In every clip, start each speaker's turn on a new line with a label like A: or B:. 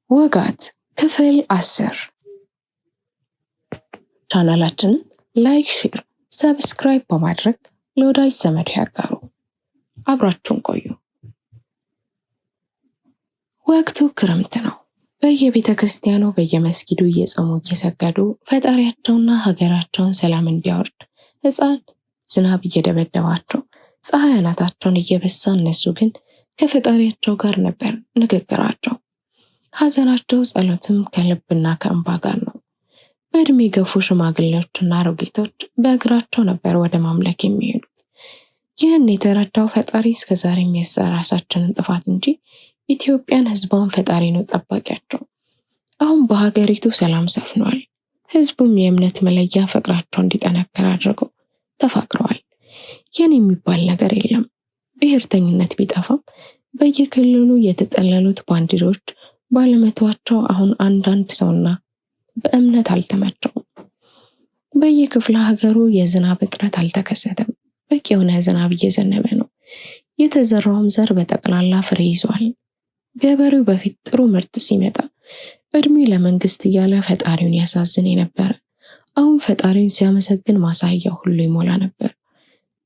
A: ወጋት ክፍል 10 ቻናላችንን ላይክ፣ ሼር፣ ሰብስክራይብ በማድረግ ለወዳጅ ዘመድ ያጋሩ። አብራችሁን ቆዩ። ወቅቱ ክረምት ነው። በየቤተ ክርስቲያኑ በየመስጊዱ እየጾሙ እየሰገዱ ፈጣሪያቸውና ሀገራቸውን ሰላም እንዲያወርድ ሕፃን ዝናብ እየደበደባቸው ፀሐይ አናታቸውን እየበሳ እነሱ ግን ከፈጣሪያቸው ጋር ነበር ንግግራቸው። ሐዘናቸው ጸሎትም ከልብና ከእንባ ጋር ነው። በእድሜ ገፉ ሽማግሌዎችና አሮጊቶች በእግራቸው ነበር ወደ ማምለክ የሚሄዱት። ይህን የተረዳው ፈጣሪ እስከዛሬ የራሳችንን ጥፋት እንጂ ኢትዮጵያን ሕዝቧን ፈጣሪ ነው ጠባቂያቸው። አሁን በሀገሪቱ ሰላም ሰፍኗል። ሕዝቡም የእምነት መለያ ፍቅራቸው እንዲጠነክር አድርገው ተፋቅረዋል። ይህን የሚባል ነገር የለም። ብሔርተኝነት ቢጠፋም በየክልሉ የተጠለሉት ባንዲሮች ባለመተዋቸው አሁን አንዳንድ ሰውና በእምነት አልተመቸውም። በየክፍለ ሀገሩ የዝናብ እጥረት አልተከሰተም። በቂ የሆነ ዝናብ እየዘነበ ነው። የተዘራውም ዘር በጠቅላላ ፍሬ ይዟል። ገበሬው በፊት ጥሩ ምርት ሲመጣ እድሜ ለመንግስት እያለ ፈጣሪውን ያሳዝን የነበረ፣ አሁን ፈጣሪውን ሲያመሰግን ማሳያ ሁሉ ይሞላ ነበር።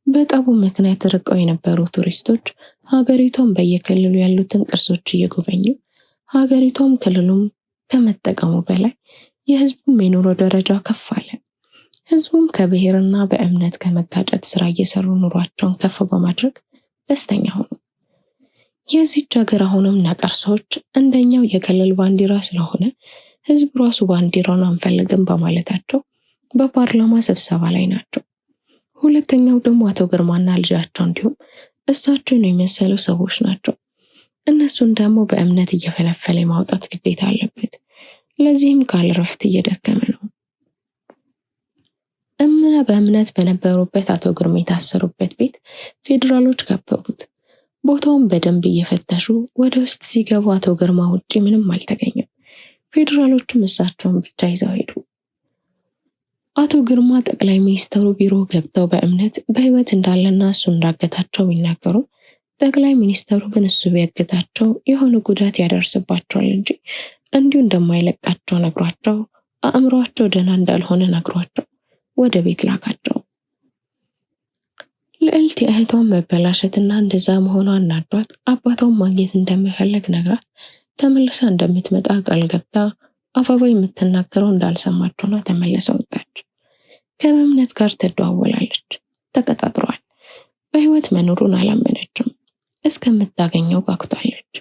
A: በጠቡ ምክንያት ርቀው የነበሩ ቱሪስቶች ሀገሪቷን በየክልሉ ያሉትን ቅርሶች እየጎበኙ ሀገሪቷም ክልሉም ከመጠቀሙ በላይ የህዝቡም የኑሮ ደረጃ ከፍ አለ። ህዝቡም ከብሔርና በእምነት ከመጋጨት ስራ እየሰሩ ኑሯቸውን ከፍ በማድረግ ደስተኛ ሆኑ። የዚች ሀገር አሁንም ነቀርሳዎች እንደኛው የክልል ባንዲራ ስለሆነ ህዝብ ራሱ ባንዲራውን አንፈልግም በማለታቸው በፓርላማ ስብሰባ ላይ ናቸው። ሁለተኛው ደግሞ አቶ ግርማና ልጃቸው እንዲሁም እሳቸውን የመሰሉ ሰዎች ናቸው። እነሱን ደግሞ በእምነት እየፈለፈለ ማውጣት ግዴታ አለበት። ለዚህም ካለ ረፍት እየደከመ ነው። በእምነት በነበሩበት አቶ ግርማ የታሰሩበት ቤት ፌዴራሎች ከበቡት። ቦታውን በደንብ እየፈተሹ ወደ ውስጥ ሲገቡ አቶ ግርማ ውጪ ምንም አልተገኘም። ፌዴራሎቹም እሳቸውን ብቻ ይዘው ሄዱ። አቶ ግርማ ጠቅላይ ሚኒስተሩ ቢሮ ገብተው በእምነት በህይወት እንዳለና እሱ እንዳገታቸው ቢናገሩ ጠቅላይ ሚኒስተሩ ግን እሱ ቢያገታቸው የሆነ ጉዳት ያደርስባቸዋል እንጂ እንዲሁ እንደማይለቃቸው ነግሯቸው አእምሯቸው ደህና እንዳልሆነ ነግሯቸው ወደ ቤት ላካቸው። ልዕልት የእህቷን መበላሸትና እንደዛ መሆኗን አናዷት አባቷን ማግኘት እንደምፈልግ ነግራት ተመልሳ እንደምትመጣ ቃል ገብታ አፋባ የምትናገረው እንዳልሰማቸውና ተመልሳ ወጣች። ከእምነት ጋር ትደዋወላለች። ተቀጣጥሯል። በህይወት መኖሩን አላመነችም። እስከምታገኘው ጓጉታለች።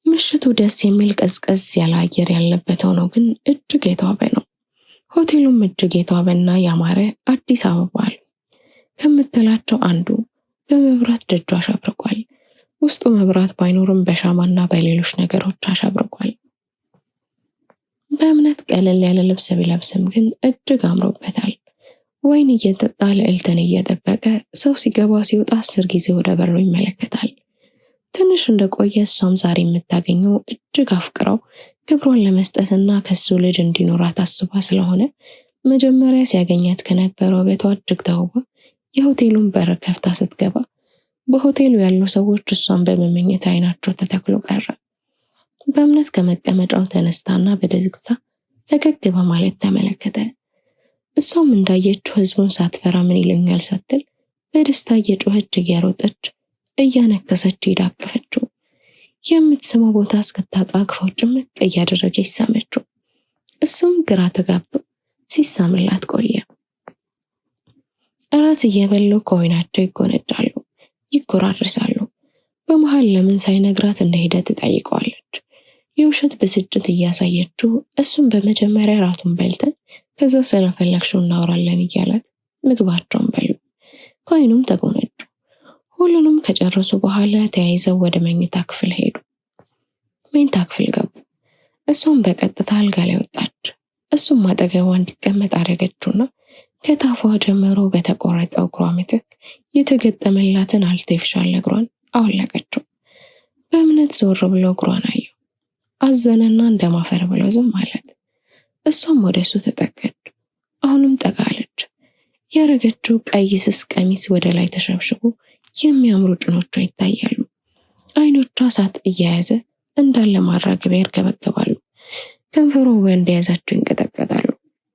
A: ምሽቱ ደስ የሚል ቀዝቀዝ ያለ አየር ያለበት ሆኖ ግን እጅግ የተዋበ ነው። ሆቴሉም እጅግ የተዋበና ያማረ አዲስ አበባ አለ ከምትላቸው አንዱ በመብራት ደጁ አሸብርቋል። ውስጡ መብራት ባይኖርም በሻማና በሌሎች ነገሮች አሸብርቋል። በእምነት ቀለል ያለ ልብስ ቢለብስም ግን እጅግ አምሮበታል። ወይን እየጠጣ ልዕልትን እየጠበቀ ሰው ሲገባ ሲወጣ 10 ጊዜ ወደ በሩ ይመለከታል። ትንሽ እንደቆየ እሷም ዛሬ የምታገኘው እጅግ አፍቅረው ክብሯን ለመስጠትና ከሱ ልጅ እንዲኖራት አስባ ስለሆነ መጀመሪያ ሲያገኛት ከነበረው ቤቷ እጅግ ተውባ የሆቴሉን በር ከፍታ ስትገባ በሆቴሉ ያሉ ሰዎች እሷን በመመኘት አይናቸው ተተክሎ ቀረ። በእምነት ከመቀመጫው ተነስታና በደስታ ፈገግ በማለት ተመለከተ። እሷም እንዳየችው ህዝቡን ሳትፈራ ምን ይለኛል ሳትል በደስታ እየጮኸች እየሮጠች እያነከሰች ይዳቀፈችው። የምትስመው ቦታ እስክታጣ አቅፋው ጭምቅ እያደረገች ሳመችው። እሱም ግራ ተጋብቶ ሲሳምላት ቆየ። እራት እየበሉ ከወይናቸው ይጎነጫሉ፣ ይጎራርሳሉ። በመሃል ለምን ሳይነግራት እንደሄደ ትጠይቀዋለች። የውሸት ብስጭት እያሳየችው እሱም በመጀመሪያ ራቱን በልተን ከዛ ስለፈለግሽው እናወራለን እያላት ምግባቸውን በሉ። ከወይኑም ተጎነጩ። ሁሉንም ከጨረሱ በኋላ ተያይዘው ወደ መኝታ ክፍል ሄዱ። መኝታ ክፍል ገቡ። እሷም በቀጥታ አልጋ ላይ ወጣች። እሱም አጠገቧ እንዲቀመጥ አደረገችውና ከታፏ ጀምሮ በተቆረጠው እግሯ ምትክ የተገጠመላትን አርቲፊሻል እግሯን አወለቀችው። በእምነት ዞር ብሎ እግሯን አየው። አዘነና እንደማፈር ብሎ ዝም አላት። እሷም ወደሱ ተጠጋች። አሁንም ጠጋለች። ያረገችው ቀይ ስስ ቀሚስ ወደ ላይ ተሸብሽቦ የሚያምሩ ጭኖቿ ይታያሉ። አይኖቿ እሳት እየያዘ እንዳለ ማራገቢያ ይርገበገባሉ። ከንፈሯ እንደያዛቸው ይንቀጠቀጣሉ።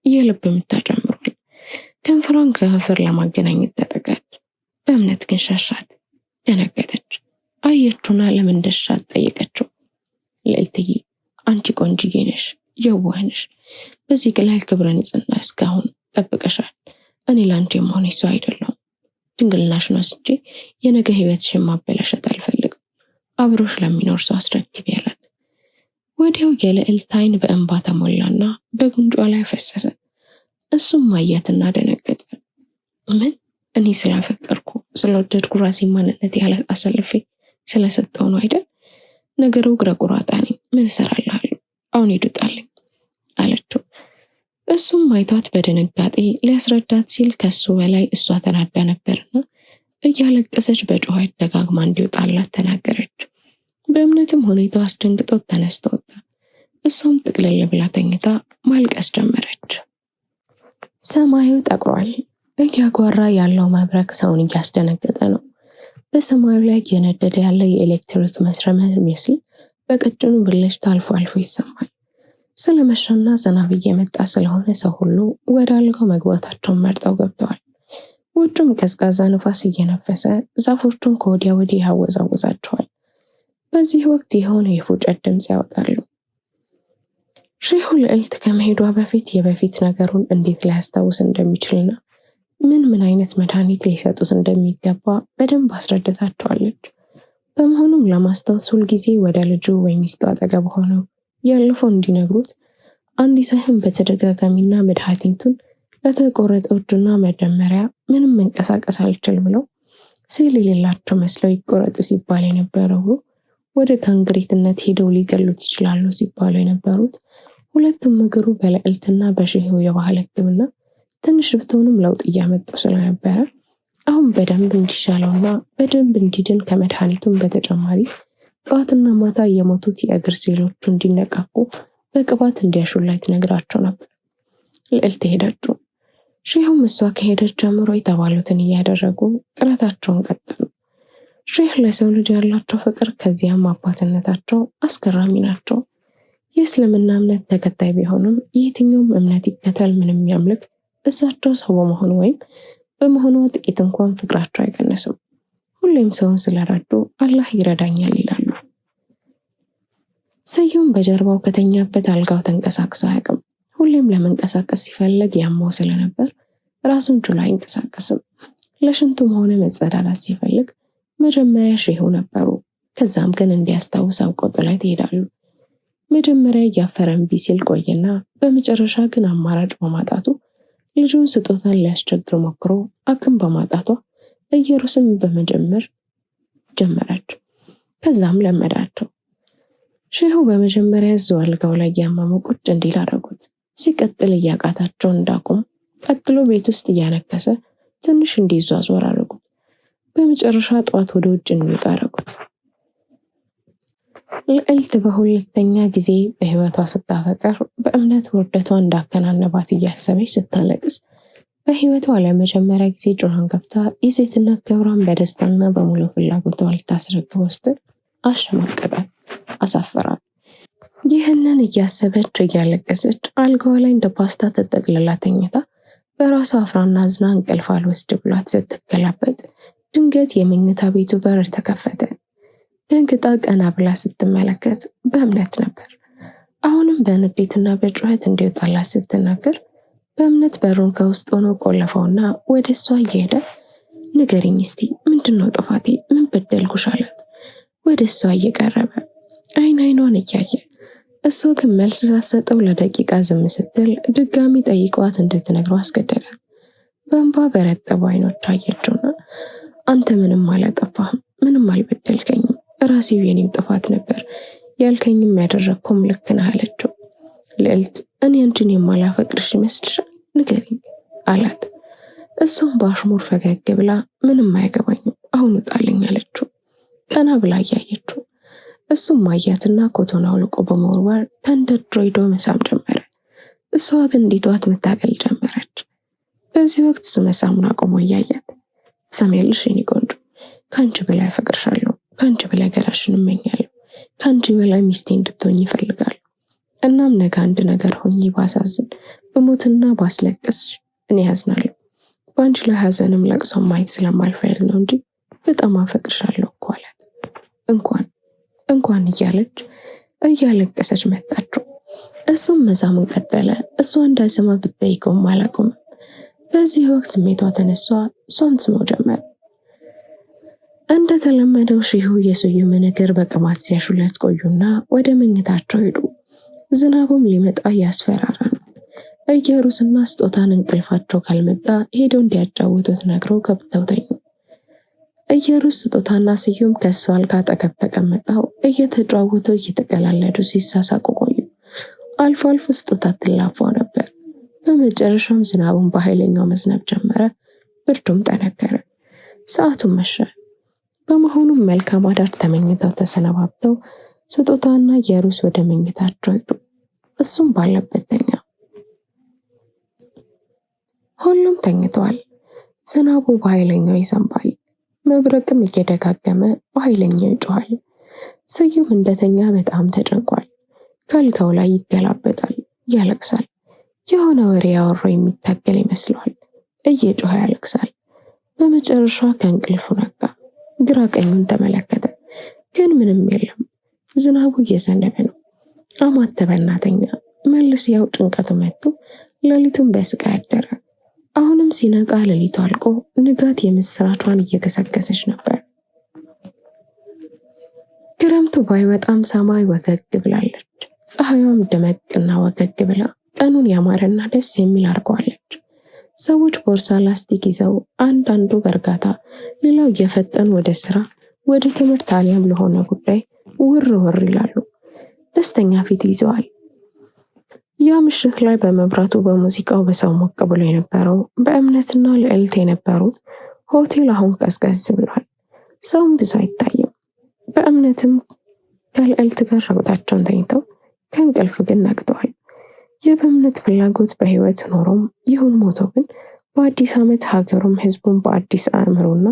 A: የልብ ምቷ ጨምሯል። ከንፈሯን ከከንፈር ለማገናኘት ተጠጋች። በእምነት ግን ሸሻት። ደነገጠች። አየችውና ለምን እንደሻት ጠየቀችው። ልዕልትዬ አንቺ ቆንጅዬ ነሽ፣ የዋህ ነሽ። በዚህ ላይ ክብረ ንጽህና እስካሁን ጠብቀሻል። እኔ ላንቺ የመሆን ሰው አይደለሁም። ድንግልናሽን ወስጄ የነገ ህይወትሽን ማበላሸት አልፈልግም። አብሮሽ ለሚኖር ሰው አስረክቢ አላት። ወዲያው የልዕልት ዓይን በእንባ ተሞላና በጉንጯ ላይ ፈሰሰ። እሱም አያትና ደነገጠ። ምን? እኔ ስላፈቀርኩ ስለወደድኩ ራሴን ማንነት ያለ አሰልፌ ስለሰጠው ነው አይደል? ነገሩ ግራ ቁራጣ ነኝ። ምን እሰራልሃለሁ? አሁን ይዱጣልኝ አለችው። እሱም አይቷት በድንጋጤ ሊያስረዳት ሲል ከሱ በላይ እሷ ተናዳ ነበርና እያለቀሰች በጩኸት ደጋግማ እንዲወጣላት ተናገረች። በእምነትም ሁኔታው አስደንግጦት ተነስቶ ወጣ። እሷም ጥቅልል ብላ ተኝታ ማልቀስ ጀመረች። ሰማዩ ጠቁሯል። እያጓራ ያለው መብረቅ ሰውን እያስደነገጠ ነው። በሰማዩ ላይ እየነደደ ያለ የኤሌክትሪክ መስመር የሚመስል በቀጭኑ ብልጭታ አልፎ አልፎ ይሰማል። ስለመሸና ዝናብ እየመጣ ስለሆነ ሰው ሁሉ ወደ አልጋው መግባታቸውን መርጠው ገብተዋል። ውጩም ቀዝቃዛ ንፋስ እየነፈሰ ዛፎቹን ከወዲያ ወዲህ ያወዛውዛቸዋል። በዚህ ወቅት የሆነ የፉጨት ድምፅ ያወጣሉ። ሼሁ ልዕልት ከመሄዷ በፊት ነገሩን እንዴት ሊያስታውስ እንደሚችልና ምን አይነት መድኃኒት ሊሰጡት እንደሚገባ በደንብ አስረድታቸዋለች። በመሆኑም ለማስታወስ ሁልጊዜ ወደ ልጁ ወይ ሚስቱ አጠገብ ሆነው ያለፈው እንዲነግሩት አንድ ሳይሆን በተደጋጋሚና መድኃኒቱን ለተቆረጠው እጁና መጀመሪያ ምንም መንቀሳቀስ አልችል ብለው ሴል የሌላቸው መስለው ይቆረጡ ሲባል የነበረው ወደ ካንግሪትነት ሄደው ሊገሉት ይችላሉ ሲባሉ የነበሩት ሁለቱም እግሩ በልዕልትና በሼሁ የባህል ሕክምና ትንሽ ብትሆንም ለውጥ እያመጡ ስለነበረ አሁን በደንብ እንዲሻለውና በደንብ እንዲድን ከመድኃኒቱም በተጨማሪ ጠዋትና ማታ የሞቱት የእግር ሴሎቹ እንዲነቃቁ በቅባት እንዲያሹላት ነግራቸው ነበር። ልዕልት ሄደችው። ሼሁም እሷ ከሄደች ጀምሮ የተባሉትን እያደረጉ ጥረታቸውን ቀጠሉ። ሼህ ለሰው ልጅ ያላቸው ፍቅር ከዚያም አባትነታቸው አስገራሚ ናቸው። የእስልምና እምነት ተከታይ ቢሆኑም የትኛውም እምነት ይከተል ምንም ያምልክ እሳቸው ሰው በመሆኑ ወይም በመሆኗ ጥቂት እንኳን ፍቅራቸው አይቀንስም። ሁሌም ሰውን ስለረዱ አላህ ይረዳኛል ይላሉ። ስዩም በጀርባው ከተኛበት አልጋው ተንቀሳቅሶ አያውቅም። ሁሌም ለመንቀሳቀስ ሲፈልግ ያመው ስለነበር ራሱን ችሎ አይንቀሳቀስም። ለሽንቱም ሆነ መጸዳዳት ሲፈልግ መጀመሪያ ሼሁ ነበሩ። ከዛም ግን እንዲያስታውስ አውቀው ጥላት ይሄዳሉ። መጀመሪያ እያፈረ እምቢ ሲል ቆየና በመጨረሻ ግን አማራጭ በማጣቱ ልጁን ስጦታን ሊያስቸግር ሞክሮ አቅም በማጣቷ እየሩስም በመጀመር ጀመረች። ከዛም ለመዳቸው። ሼሁ በመጀመሪያ እዛው አልጋው ላይ ያመመው ቁጭ እንዲል አደረጉት። ሲቀጥል እያቃታቸው እንዳቆም ቀጥሎ ቤት ውስጥ እያነከሰ ትንሽ እንዲዟዟር አደረጉት። በመጨረሻ ጠዋት ወደ ውጭ እንዲወጣ አደረጉት። ልዕልት በሁለተኛ ጊዜ በህይወቷ ስታፈቅር በእምነት ውርደቷ እንዳከናነባት እያሰበች ስታለቅስ በህይወቷ ለመጀመሪያ ጊዜ ጮሃን ከፍታ የሴትነት ክብሯን በደስታና በሙሉ ፍላጎቷ ልታስረክበው ስትል አሸማቀቃት፣ አሳፈራት። ይህንን እያሰበች እያለቀሰች አልጋዋ ላይ እንደ ፓስታ ተጠቅልላ ተኝታ በራሷ አፍራና አዝና እንቅልፍ አልወስድ ብሏት ስትገላበጥ ድንገት የመኝታ ቤቱ በር ተከፈተ። ደንግጣ ቀና ብላ ስትመለከት በእምነት ነበር። አሁንም በንዴትና በጩኸት እንዲወጣላት ስትናገር በእምነት በሩን ከውስጥ ሆኖ ቆለፈውና ወደ እሷ እየሄደ ንገሪኝ እስቲ ምንድነው ጥፋቴ? ምን በደልኩሽ አላት። ወደ እሷ እየቀረበ አይኗን እያየ እሷ ግን መልስ ሳትሰጠው ለደቂቃ ዝም ስትል ድጋሚ ጠይቀዋት እንድትነግረው አስገደዳት። በእንባ በረጠቡ አይኖች አየችውና አንተ ምንም አላጠፋህም፣ ምንም አልበደልከኝም፣ ራሴው የኔም ጥፋት ነበር፣ ያልከኝም ያደረግኩም ልክ ነህ አለችው። ልዕልት እኔ አንቺን የማላፈቅርሽ ይመስልሻል? ንገሪኝ አላት። እሷም በአሽሙር ፈገግ ብላ ምንም አይገባኝም፣ አሁን ውጣልኝ አለችው። ቀና ብላ እያየችው እሱም አያትና ኮቶን አውልቆ በመወርወር ተንደርድሮ ሄዶ መሳም ጀመረ። እሷ ግን እንዲቷት መታገል ጀመረች። በዚህ ወቅት እሱ መሳሙን አቆሞ እያያት ትሰሚያለሽ የኔ ቆንጆ፣ ከአንቺ በላይ አፈቅርሻለሁ፣ ከአንቺ በላይ ገላሽን እመኛለሁ፣ ከአንቺ በላይ ሚስቴ እንድትሆኝ ይፈልጋል። እናም ነገ አንድ ነገር ሆኜ ባሳዝን፣ በሞትና ባስለቅስ እኔ ያዝናለሁ። በአንቺ ላይ ሐዘንም ለቅሶም ማየት ስለማልፈልግ ነው እንጂ በጣም አፈቅርሻለሁ እኮ አላት። እንኳን እያለች እያለቀሰች መጣችው። እሱም መዛሙን ቀጠለ። እሷ እንዳይሰማ ብትጠይቀውም አላቆመም። በዚህ ወቅት ስሜቷ ተነሷ፣ እሷም ትስመው ጀመር። እንደተለመደው ሺሁ የስዩምን እግር በቅማት ሲያሹለት ቆዩና ወደ መኝታቸው ሄዱ። ዝናቡም ሊመጣ እያስፈራራ ነው። ኢየሩስና ስጦታን እንቅልፋቸው ካልመጣ ሄደው እንዲያጫውቱት ነግረው ገብተው ተኙ። ኢየሩስ፣ ስጦታና ስዩም ከእሷ አልጋ አጠገብ ተቀምጠው እየተጫወቱ እየተቀላለዱ ሲሳሳቁ ቆዩ። አልፎ አልፎ ስጦታ ትላፋው ነበር። በመጨረሻም ዝናቡን በኃይለኛው መዝነብ ጀመረ። ብርዱም ጠነከረ። ሰዓቱም መሸ። በመሆኑም መልካም አዳር ተመኝተው ተሰነባብተው ስጦታና ኢየሩስ ወደ መኝታቸው ሄዱ። እሱም ባለበት ተኛ። ሁሉም ተኝተዋል። ዝናቡ በኃይለኛው ይዘንባል። መብረቅም እየደጋገመ በኃይለኛው ይጮሃል። ስዩም እንደተኛ በጣም ተጨንቋል። ከአልጋው ላይ ይገላበጣል፣ ያለቅሳል። የሆነ ወሬ ያወራው የሚታገል ይመስለዋል። እየጮኸ ያለቅሳል። በመጨረሻ ከእንቅልፉ ነቃ። ግራ ቀኙን ተመለከተ፣ ግን ምንም የለም። ዝናቡ እየዘነበ ነው። አማተበና ተኛ። መልስ ያው ጭንቀቱ መጥቶ ሌሊቱን በስቃይ አደረ። አሁንም ሲነቃ ሌሊቱ አልቆ ንጋት የምስራቿን እየገሰገሰች ነበር። ክረምቱ ባይወጣም ሰማይ ወገግ ብላለች። ፀሐዩም ደመቅና ወገግ ብላ ቀኑን ያማረና ደስ የሚል አድርገዋለች። ሰዎች ቦርሳ ላስቲክ ይዘው አንዳንዱ በእርጋታ ሌላው እየፈጠኑ ወደ ስራ፣ ወደ ትምህርት አሊያም ለሆነ ጉዳይ ውር ይላሉ። ደስተኛ ፊት ይዘዋል። ያ ምሽት ላይ በመብራቱ በሙዚቃው በሰው ሞቅ ብሎ የነበረው በእምነትና ልዕልት የነበሩት ሆቴል አሁን ቀዝቀዝ ብሏል። ሰውም ብዙ አይታይም። በእምነትም ከልዕልት ጋር ረግጣቸውን ተኝተው ከእንቅልፍ ግን ነቅተዋል። የበእምነት ፍላጎት በህይወት ኖሮም ይሁን ሞቶ ግን በአዲስ ዓመት ሀገሩም ህዝቡም በአዲስ አእምሮና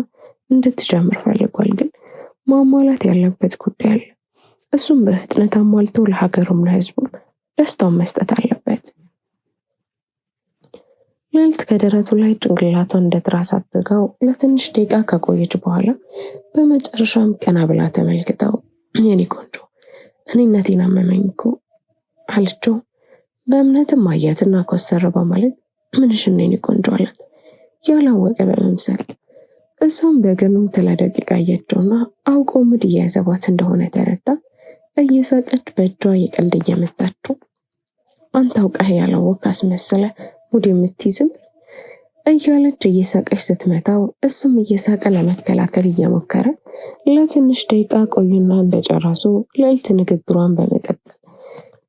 A: እንድትጀምር ፈልጓል። ግን ማሟላት ያለበት ጉዳይ አለ። እሱም በፍጥነት አሟልቶ ለሀገሩም ለህዝቡም ደስታውን መስጠት አለበት። ልዕልት ከደረቱ ላይ ጭንቅላቷን እንደ ትራስ አድርገው ለትንሽ ደቂቃ ከቆየች በኋላ በመጨረሻም ቀና ብላ ተመልክተው የኔ ቆንጆ እኔነቴን አመመኝ እኮ አለችው። በእምነትም አያትና ኮስተር በማለት ምንሽን የኔ ቆንጆ አላት ያላወቀ በመምሰል። እሷም በግርምት ለደቂቃ አየችውና አውቆ ሙድ እየያዘባት እንደሆነ ተረዳ። እየሳቀች በእጇ የቀልድ እየመታችው አንተ አውቀህ ያላወቅ አስመሰለ ሙድ የምትይዝም እያለች እየሳቀች ስትመታው እሱም እየሳቀ ለመከላከል እየሞከረ ለትንሽ ደቂቃ ቆዩና እንደጨረሱ ልዕልት ንግግሯን በመቀጠል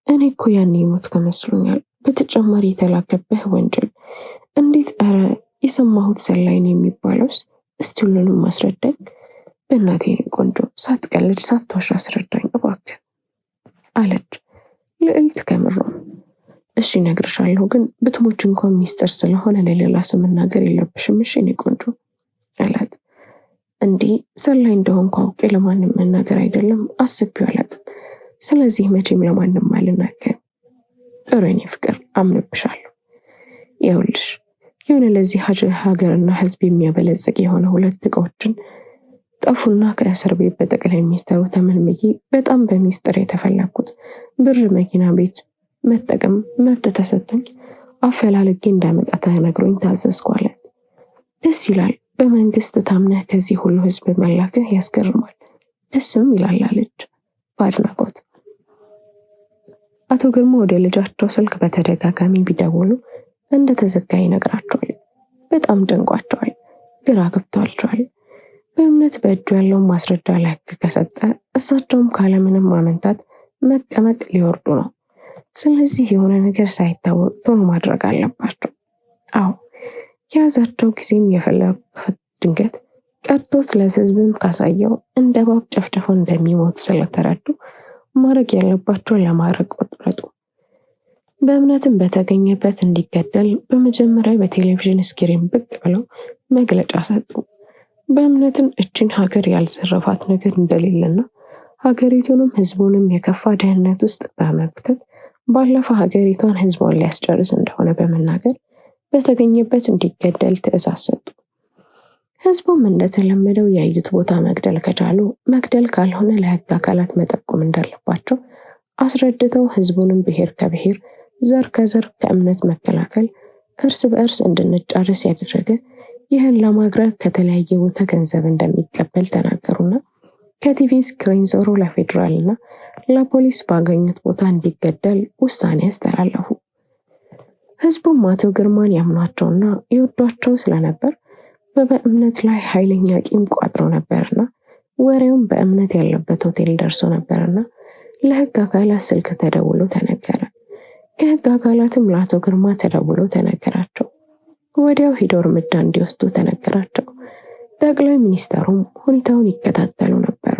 A: እኔ እኮ ያኔ ሞት ከመስሎኛል። በተጨማሪ የተላከብህ ወንጀል እንዴት የሰማሁት ሰላይ ነው የሚባለውስ? እስቲ ሁሉንም ማስረዳኝ በእናቴ ቆንጆ፣ ሳትቀልድ ሳትዋሽ አስረዳኝ እባክህ አለች ልዕልት ከምሮ። እሺ እነግርሻለሁ፣ ግን ብትሞች እንኳን ሚስጥር ስለሆነ ለሌላ ሰው መናገር የለብሽም እሺ የኔ ቆንጆ አላት። እንዴ ሰላይ እንደሆንኩ አውቄ ለማንም መናገር አይደለም አስቤው አላውቅም። ስለዚህ መቼም ለማንም አልናገርም። ጥሩ የኔ ፍቅር አምንብሻለሁ። ይኸውልሽ የሆነ ለዚህ ሀገርና ህዝብ የሚያበለጽግ የሆነ 2 ዕቃዎችን ጠፉና ከእስር ቤት በጠቅላይ ሚኒስትሩ ተመልምዬ በጣም በሚስጥር የተፈለኩት ብር መኪና ቤት መጠቀም መብት ተሰጥቶኝ አፈላልጌ እንዳመጣ ተነግሮኝ ታዘዝኩ አላት። ደስ ይላል። በመንግስት ታምነህ ከዚህ ሁሉ ህዝብ መላክህ ያስገርማል፣ ደስም ይላል አለች በአድናቆት። አቶ ግርማ ወደ ልጃቸው ስልክ በተደጋጋሚ ቢደውሉ እንደተዘጋ ይነግራቸዋል። በጣም ጨንቋቸዋል፣ ግራ ገብቷቸዋል። በእምነት በእጁ ያለውን ማስረጃ ለህግ ከሰጠ እሳቸውም ካለምንም ማመንታት መቀመቅ ሊወርዱ ነው። ስለዚህ የሆነ ነገር ሳይታወቅ ቶሎ ማድረግ አለባቸው። አዎ የያዛቸው ጊዜም የፈለጉት ድንገት ቀርቶት ለህዝብም ካሳየው እንደ እባብ ጨፍጨፎ እንደሚሞት ስለተረዱ ማድረግ ያለባቸው ለማድረግ ቆረጡ። በእምነትም በተገኘበት እንዲገደል በመጀመሪያ በቴሌቪዥን ስክሪን ብቅ ብለው መግለጫ ሰጡ። በእምነትም እችን ሀገር ያልዘረፋት ነገር እንደሌለና ሀገሪቱንም ህዝቡንም የከፋ ደህንነት ውስጥ በመክተት ባለፈው ሀገሪቷን ህዝቧን ሊያስጨርስ እንደሆነ በመናገር በተገኘበት እንዲገደል ትዕዛዝ ሰጡ። ህዝቡም እንደተለመደው ያዩት ቦታ መግደል ከቻሉ መግደል፣ ካልሆነ ለህግ አካላት መጠቆም እንዳለባቸው አስረድተው ህዝቡንም ብሔር ከብሔር ዘር ከዘር ከእምነት መከላከል እርስ በእርስ እንድንጫረስ ያደረገ ይህን ለማድረግ ከተለያየ ቦታ ገንዘብ እንደሚቀበል ተናገሩና ከቲቪ ስክሪን ዞሮ ለፌዴራል እና ለፖሊስ ባገኙት ቦታ እንዲገደል ውሳኔ አስተላለፉ። ህዝቡም አቶ ግርማን ያምኗቸውና ይወዷቸው ስለነበር በእምነት ላይ ኃይለኛ ቂም ቋጥረው ነበርና ወሬውም በእምነት ያለበት ሆቴል ደርሶ ነበርና ለህግ አካላት ስልክ ተደውሎ ተነገረ። ከህግ አካላትም ለአቶ ግርማ ተደውሎ ተነገራቸው። ወዲያው ሄደው እርምጃ እንዲወስዱ ተነገራቸው። ጠቅላይ ሚኒስተሩም ሁኔታውን ይከታተሉ ነበር።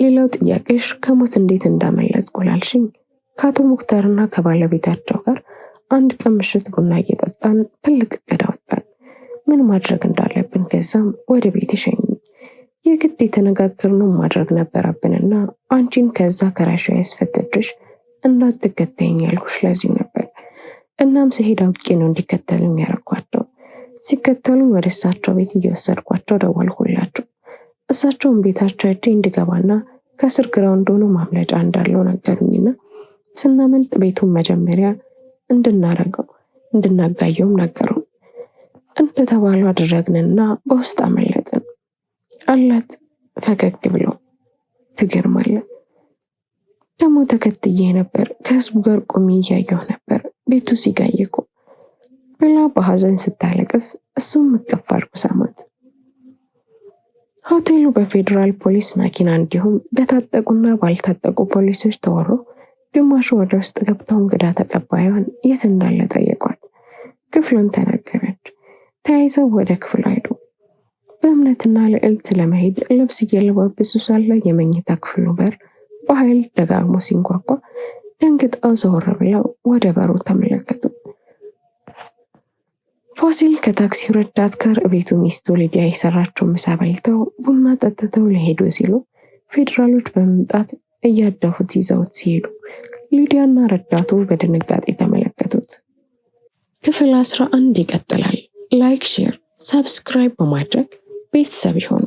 A: ሌላው ጥያቄሽ ከሞት እንዴት እንዳመለጥኩ ላልሽኝ፣ ከአቶ ሙክታርና ከባለቤታቸው ጋር አንድ ቀን ምሽት ቡና እየጠጣን ትልቅ እቅድ አወጣን፣ ምን ማድረግ እንዳለብን። ከዛም ወደ ቤት ሸኝ። የግድ የተነጋገርነው ማድረግ ነበረብንና አንቺን ከዛ ከራሽያ ያስፈተድሽ እንዳትከተይኝ ያልኩሽ ለዚሁ ነበር። እናም ስሄድ አውቄ ነው እንዲከተሉኝ ያደረኳቸው። ሲከተሉኝ ወደ እሳቸው ቤት እየወሰድኳቸው ደወልኩላቸው። እሳቸውን ቤታቸው ሄጄ እንድገባና ከስር ግራውንድ ሆኖ ማምለጫ እንዳለው ነገሩኝና ስናመልጥ ቤቱን መጀመሪያ እንድናጋየውም ነገሩ። እንደተባለው አደረግንና በውስጥ አመለጥን አላት ፈገግ ብሎ። ትገርማለህ፣ ደግሞ ተከትዬ ነበር፣ ከህዝቡ ጋር ቆሜ እያየሁ ነበር ቤቱ ሲጋየቁ ብላ በሐዘን ስታለቅስ እሱም እቅፍ አድርጎ ሳማት። ሆቴሉ በፌዴራል ፖሊስ መኪና እንዲሁም በታጠቁና ባልታጠቁ ፖሊሶች ተወሮ ግማሹ ወደ ውስጥ ገብተው እንግዳ ተቀባዩን የት እንዳለ ጠየቋት። ክፍሉን ተናገረች። ተያይዘው ወደ ክፍሉ ሄዱ። በእምነትና ልዕልት ለመሄድ ልብስ እየለባበሱ ሳለ የመኝታ ክፍሉ በር በኃይል ደጋግሞ ሲንኳኳ ደንግጠው ዘወር ብለው ወደ በሩ ተመለከቱ። ፋሲል ከታክሲው ረዳት ጋር ቤቱ ሚስቱ ሊዲያ የሰራችው ምሳ በልተው ቡና ጠጥተው ሊሄዱ ሲሉ ፌዴራሎች በመምጣት እያደፉት ይዘውት ሲሄዱ ሊዲያና ረዳቱ በድንጋጤ ተመለከቱት። ክፍል 11 ይቀጥላል። ላይክ፣ ሼር፣ ሰብስክራይብ በማድረግ ቤተሰብ ይሁኑ።